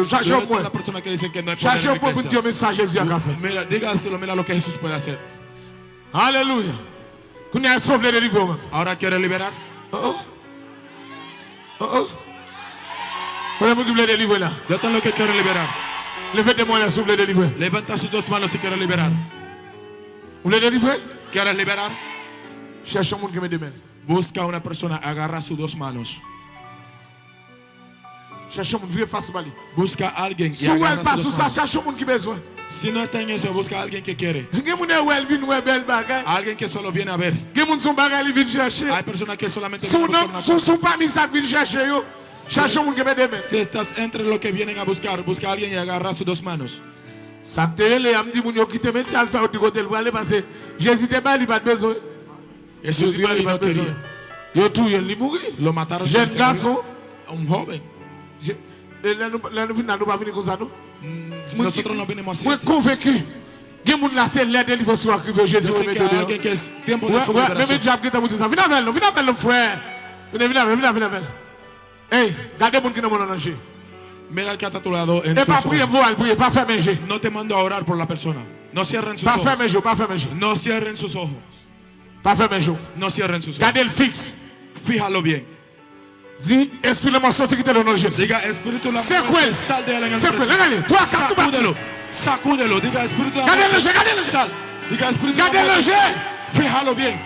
Cherchez un point. La persona que dice que no hay Cherchez un point poder pour en la Dios mensaje Jésus a fait. Mira, dígaselo, mira lo que Jesús puede hacer. Alléluia. Vous n'avez pas sauvé les livres. Ahora quiere liberar. Vous voulez les livres là. Yo tengo lo que quiero liberar. Levez-moi là, s'il vous plaît, les livres. Levanta sus dos manos si quiere liberar. Vous voulez les livres? ¿Quieres liberar? Cherchez un monde qui me demande. Busca a una persona, agarra sus dos manos. Cherchez un monde, viens face à Mali. Busca a alguien y Si vous agarra pas sus sous dos ça, manos. cherchez un monde qui besoin. Si no está en eso, busca a alguien que quiere. Alguien que solo viene a ver. Hay personas que solamente vienen a buscar una cosa. Si estás entre los que vienen a buscar, busca a alguien y agarra sus dos manos. Jesús vio y no quería. Lo mataron. Jeune garçon. Un joven. Nosotros no venimos así. Moi convaincu. Il y a l'aide de livre sur Jésus. Yo sé que hay alguien que es tiempo de su Même liberación. diable qui t'a dit ça. Viens avec le frère. Viens. Hey, gardez mon qui dans mon danger. Mira al que está a tu lado en Et tus pas prier ojos. pour elle, prier, pas faire manger. No te mando a orar por la persona. No cierren sus Pas faire ojos. manger. No cierren sus ojos. Pas faire manger. No cierren sus ojos. Gardez le fixe. Fíjalo bien. Dis, esprit de mon sorti qui te donne le Jésus. Diga, espíritu de la C'est muerte, quoi? sal de él en el C'est nombre quoi? de Regardez, toi, Jesús. quand tu Sacúdelo. Sacúdelo. Diga, espíritu de la Gardez le muerte, jeu, gardez le jeu. sal. Diga, espíritu de la Gardez le muerte, jeu. sal. Fíjalo bien.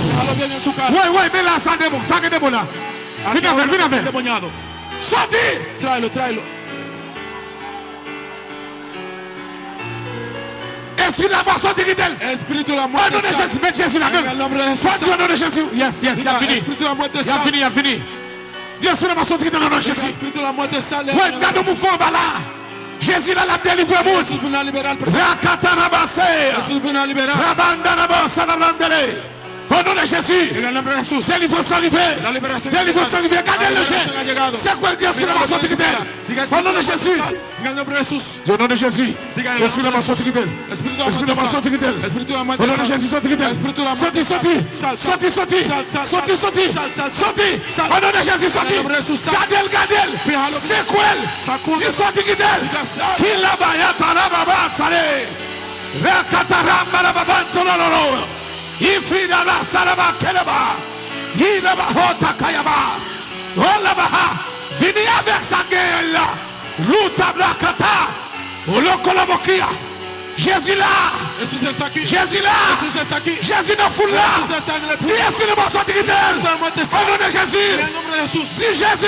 Fíjalo bien en su cara. Ouais, mais là, ça démon là. Aquí ahora Viens está avec. endemoniado. Sorti. Tráelo. Esprit de la mort, sorti qui t'elle. Espíritu de la Au muerte, nom de sal. Jésus, mets Jésus là. En el nombre de Jesús, Sois au nom de Jésus. Yes, il Diga, a fini. espíritu de la muerte, Il a sal. fini. Dis, esprit de la mort, sorti qui t'elle au nom de Diga, Jésus. espíritu de la muerte, sal. de él Ouais, en el regarde nombre mon de fond là. Jésus là, la délivré mon. Jesús vino a liberar al presente. Rakatarabase. Jesús vino a liberar. Rabandanabasa narandele. Au nom de Jésus. En el nombre de Jesús. Délivrance arrivée. La liberación ha Délivrance llegado. arrivée. Gardez La le liberación ha llegado. jeu. C'est quoi le Dieu esprit de la mort, sorti qui t'elle. Diga, Au nom de espíritu Jésus. sal. En el nombre de Jesús. Au nom de Jésus. Diga, en el Esprit de la nombre mort, de sorti qui Jesús. t'elle. Espíritu de la Esprit de la mort, muerte, sorti qui t'elle. sal. Espíritu de la muerte, Au nom de sal. Jésus, sorti qui t'elle. Espíritu de la muerte, Sorti. sal. Sorti. Sal. Sorti. Au nom de Jésus, sorti. En el nombre de Jesús, sal. Gardez. Fíjalo. C'est quoi? Sacude. Dis sorti qui t'elle. Diga, sal. Qui la baya tarababa sale. Rakataramba la babanzo lolo. Ifrida la salaba keleba. Ila bahota kayaba. Ola baha. Vini avec sa gueule là. Luta blakata. Olokolomokia. Jésus là. Jesús está aquí. Jésus là. Jesús está aquí. Jésus dans foule là. Jesús está en el Si esprit de mort sorti qui t'elle. Espíritu de la muerte, Au sal. nom de Jésus. En el nombre de Jesús. Si Jésus